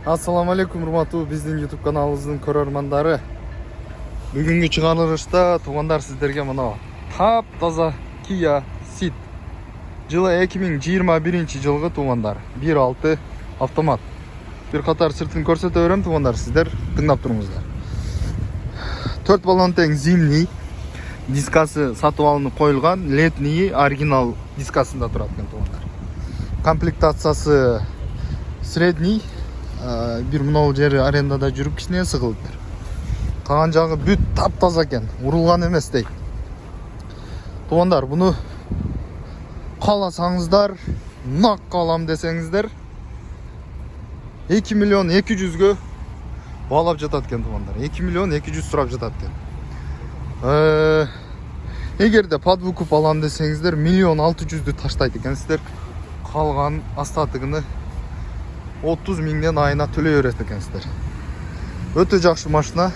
Ассаламу алейкум, урматтуу биздин YouTube каналыбыздын көрөрмандары. Бүгүнкү чыгарылышта туугандар сиздерге мына тап-таза Kia Ceed жылы 2021 жылгы туугандар 1.6 автомат. Бир катар сыртын көрсөтө берем туугандар, сиздер тыңдап туруңуздар. 4 баллон тең зимний дискасы сатып алынып коюлган, летний оригинал дискасында турат экен туугандар. Комплектациясы средний. Бир мынау жери арендада жүрүп кичине сыгылыптыр. Калган жагы бүт таптаза экен, урулган эмес дейт. Туугандар, буну кааласаңыздар, нак алам десеңиздер 2 миллион 200гө баалап жатат экен туугандар. 2 миллион 200 сурап жатат экен. Эгерде под выкуп алам десеңиздер 1 миллион 600дү таштайт экенсиздер. Калган остатыгыны 30 миңден айына төлөй берет экенсиздер. Өтө жакшы машина.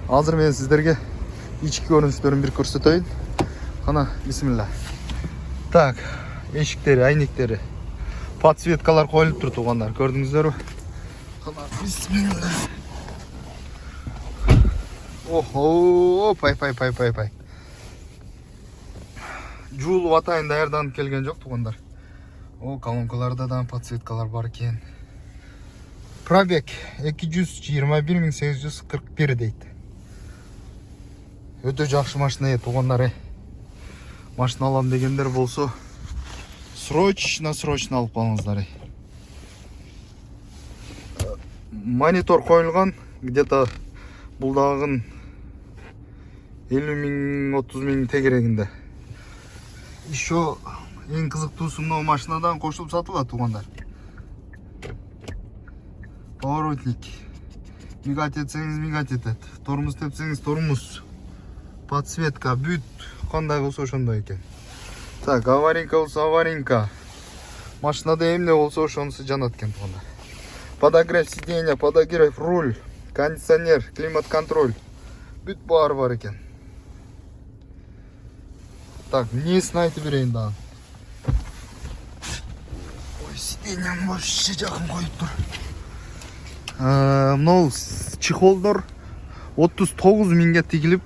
Азыр мен сиздерге ички көрүнүштөрүн бир көрсөтөйүн. Кана, бисмилла. Так, эшиктери, айнектери, подсветкалар коюлуп тур туугандар. Көрдүңүздөрбү? Кана, бисмилла. Охо, пай. Жуулуп атайын даярданып келген жок туугандар. Колонкаларда да подсветкалар бар экен. Пробег 221.841 дейт. Өтө жакшы машина туугандар. Машина алам дегендер болсо срочно алып калыңыздар. Монитор коюлган, где-то бул дагы 50 миң 30 миң тегерегинде. Еще эң кызыктуусу мына машинадан кошулуп сатылат туугандар. Поворотник. Мигать этсеңиз мигать этет. Тормуз тепсеңиз тормуз. Подсветка бүт кандай болсо ошондой экен. Так, аварийка болсо аварийка. Машинада эмне болсо ошонусу жанат экен туугандар. Подогрев сиденья, подогрев руль, кондиционер, климат-контроль. Бүт баары бар экен. Так, внесин айтып берейин дагы. Сиденьям вообще жакын коюп тур. Мынау чехолдор 39 миңге тигилип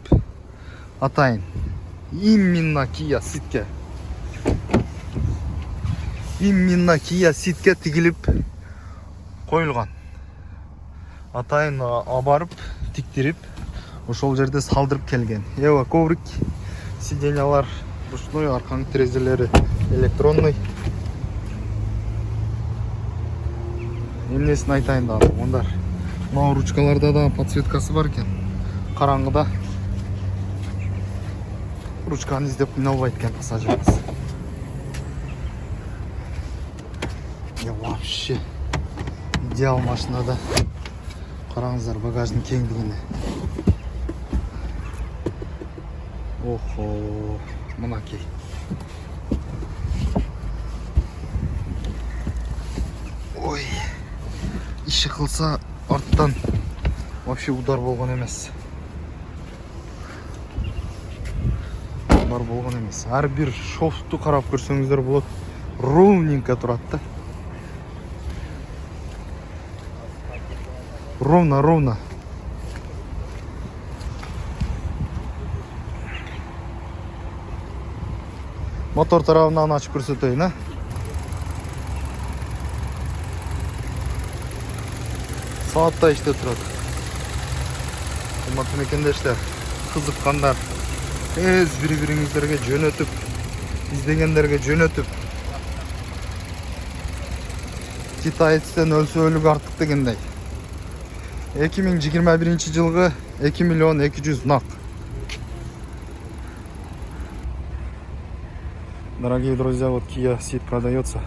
атайын. Именно Kia Ceedке. Именно Kia Ceedке тигилип коюлган. Атайын абарып, тиктирип, ошол жерде салдырып келген. Эва коврик, сиденьялар ручной, арканын терезелери электронный. Эмнесин айтайын да, ондар. Мына ручкаларда да подсветкасы бар экен. Караңгыда ручканы издеп кыйналбайт экен пассажирибиз. Вообще идеал машинада. Караңыздар багаждын кеңдигине. Охо, мынакей. Ой. Иши кылса арттан вообще удар болгон эмес. Ар бир шофту карап көрсөңүздөр болот. Ровненько турат да. Ровно. Мотор тарабынан ачып көрсөтөйүн, Саатта иштеп турат. Кымбаттуу мекендештер, кызыккандар, тез бири-бириңиздерге жөнөтүп, издегендерге жөнөтүп. Китаецтен өлсө өлүк артык дегендей. 2021 жылгы 2 миллион 200 нак. Дорогие друзья, вот Kia Ceed продается.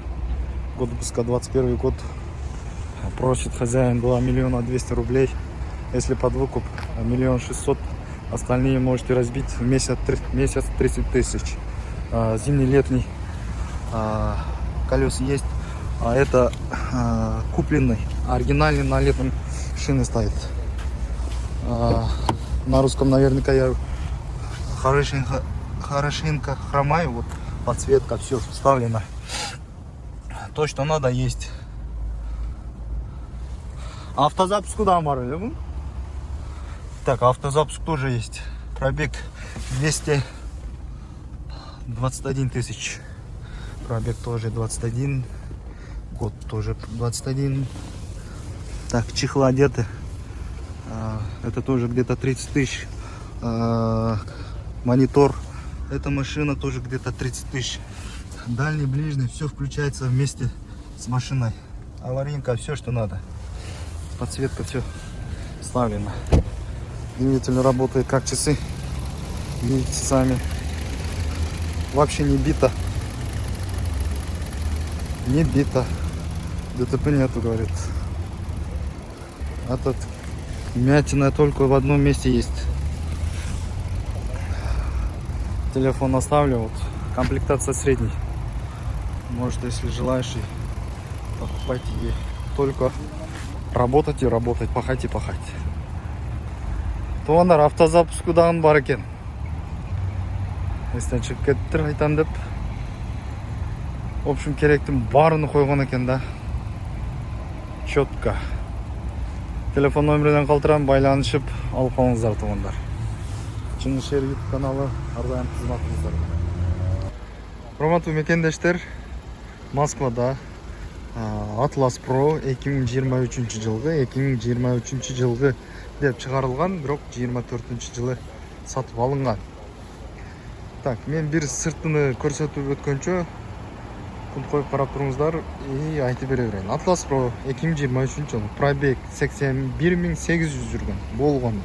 Год выпуска 21 год. Просит хозяин 2 миллиона 200 рублей. Если под выкуп 1 600 000, остальные можете разбить в месяц 30 тысяч. Зимний, летний, колеса есть. А это купленный, оригинальный, на летом шины стоит. На русском наверняка я хорошенько хромаю. Вот подсветка, все вставлено. То, что надо, есть. Автозапуск да бар или бу? Так, автозапуск тоже есть. Пробег 221 тысяч. Пробег тоже 21. Год тоже 21. Так, чехла одеты. Это тоже где-то 30 тысяч. Монитор. Эта машина тоже где-то 30 тысяч. Дальний, ближний, все включается вместе с машиной. Аварийка, все, что надо. Подсветка, все вставлено. Двигатель работает как часы. Видите сами. Вообще не бито. Не бито. ДТП нету, говорит. Этот вмятина только в одном месте есть. Телефон оставлю. Вот. Комплектация средней. Может, если желаешь, и покупайте ей. Только работать и работать, пахать и пахать. Туғандар, автозапуску дағын бар екен. Естен шығып кеттір айтан деп. В общем, керектің барын қойған екен да. Четко. Телефон номерден қалтырам, байланышып алып қалыңыздар туғандар. Чыңгышер YouTube каналы ардайым қызматыңыздар. Құрметті мекендештер, Москвада Atlas Pro 2023 жылғы деп шығарылған, бірақ 24 жылы сатып алынған. Так, мен бір сыртыны көрсетіп өткенше күн қойып қарап тұрыңыздар и айтып бере берейін. Atlas Pro 2023 жылы пробег 81.800 жүрген болған.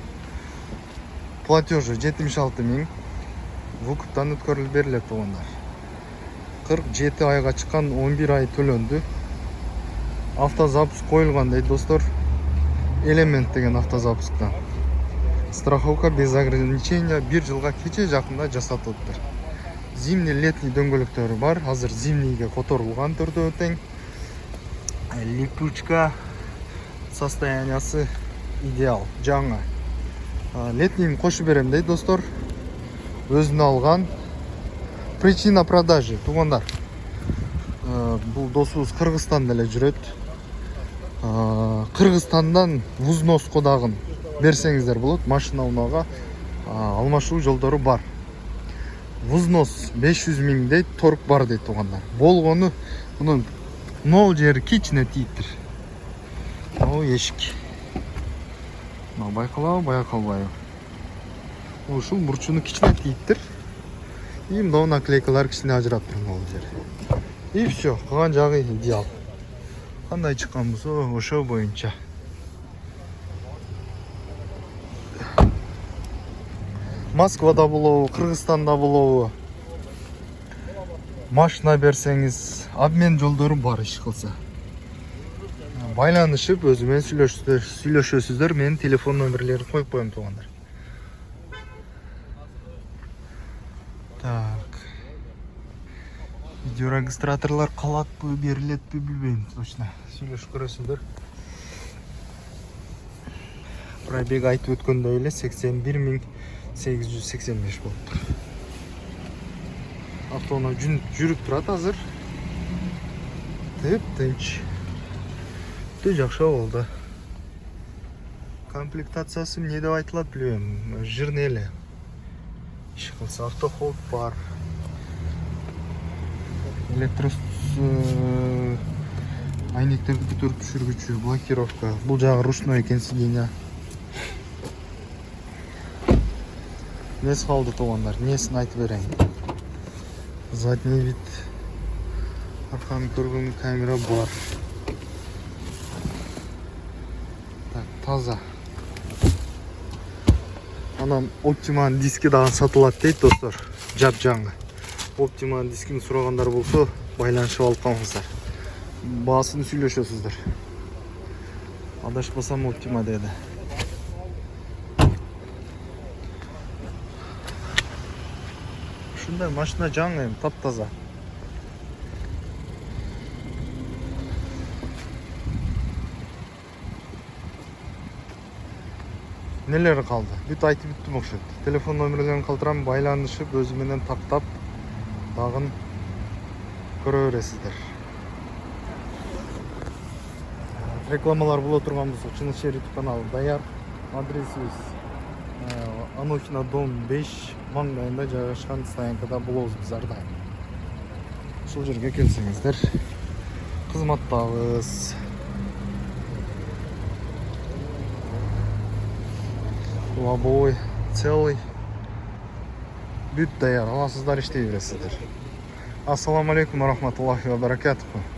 Платежы 76.000 выкуптан өткөрүлүп берилет туғандар. 47 айға шыққан 11 ай төлөнді. Автозапуск қойылған дейді достар. Элемент деген автозапусктан. Страховка без ограничения 1 жылға кече жақында жасатылды. Зимний летний дөңгөлөктөрү бар. Азыр зимнийге которулган түрдө тең. Липучка состояниясы идеал, жаңа. Летнийim қошып берем дейді достар. Өзүнө алган. Причина продажи туғандар. Бұл досубуз Кыргызстанда эле жүрөт. Кыргызстандан взнос кодагын берсеңиздер болот. Машина алмауга алмашуу жолдору бар. Взнос 500 000 дейт, торг бар дейт туғандар. Болгону мунун нол жери кичине тийиптир. Эшик. Байкалбайбы. Ушул бурчуну кичине тийиптир. И мынау наклейкалар кичине ажырап тур могул жери. И все, калган жагы идеал. Кандай чыккан болсо, ошо боюнча. Москвада болобу, Кыргызстанда болобу. Машина берсеңиз, обмен жолдору бар иш кылса. Байланышып, өзүмен сүйлөшөсүздөр. Менин телефон номерлерин коюп коем тугандар. Так. Видеорегистраторлар калатпы, берилетпи билбейм точно. Сүйлөшүп көрөсүздөр. Пробег айтып өткөндөй эле 81.885 болуптур. Автоунаа жүрүп турат азыр. Тынч. Жакшы болду. Комплектациясы эмне деп айтылат билбейм. Жирный эле. Иш кылса автохолд бар. Электрос айнектерди көтөрүп түшүргүчү, блокировка. Бул жагы ручной экен сиденье. Несі қалды туғандар, несін айтып берейін. Задний вид. Арқаны көргөн камера бар. Так, таза. Анан Optiman диски дагы сатылат дейт достор. Жап-жаңы. Optiman дискини сурагандар болсо, байланышып алып калыңыздар. Баасын сүйлөшөсүздөр. Адашпасам Optima деди. Ушундай машина жаңы, таптаза. Нелер калды? Бүт айтып бүттүм окшойт. Телефон номерлерин калтырам, байланышып, өзү менен тактап, дагын көрө бересиздер. рекламалар боло турган болсо Чынышер YouTube каналы даяр. Адресибиз Анохина дом 5 маңдайында жайгашкан стоянкада болобуз биз ар дайым. Ушул жерге келсеңиздер кызматтабыз. Лобовой целый. Бүт даяр, аласыздар, иштей бересиздер. Ассаламу алейкум ва рахматуллахи ва баракатуху.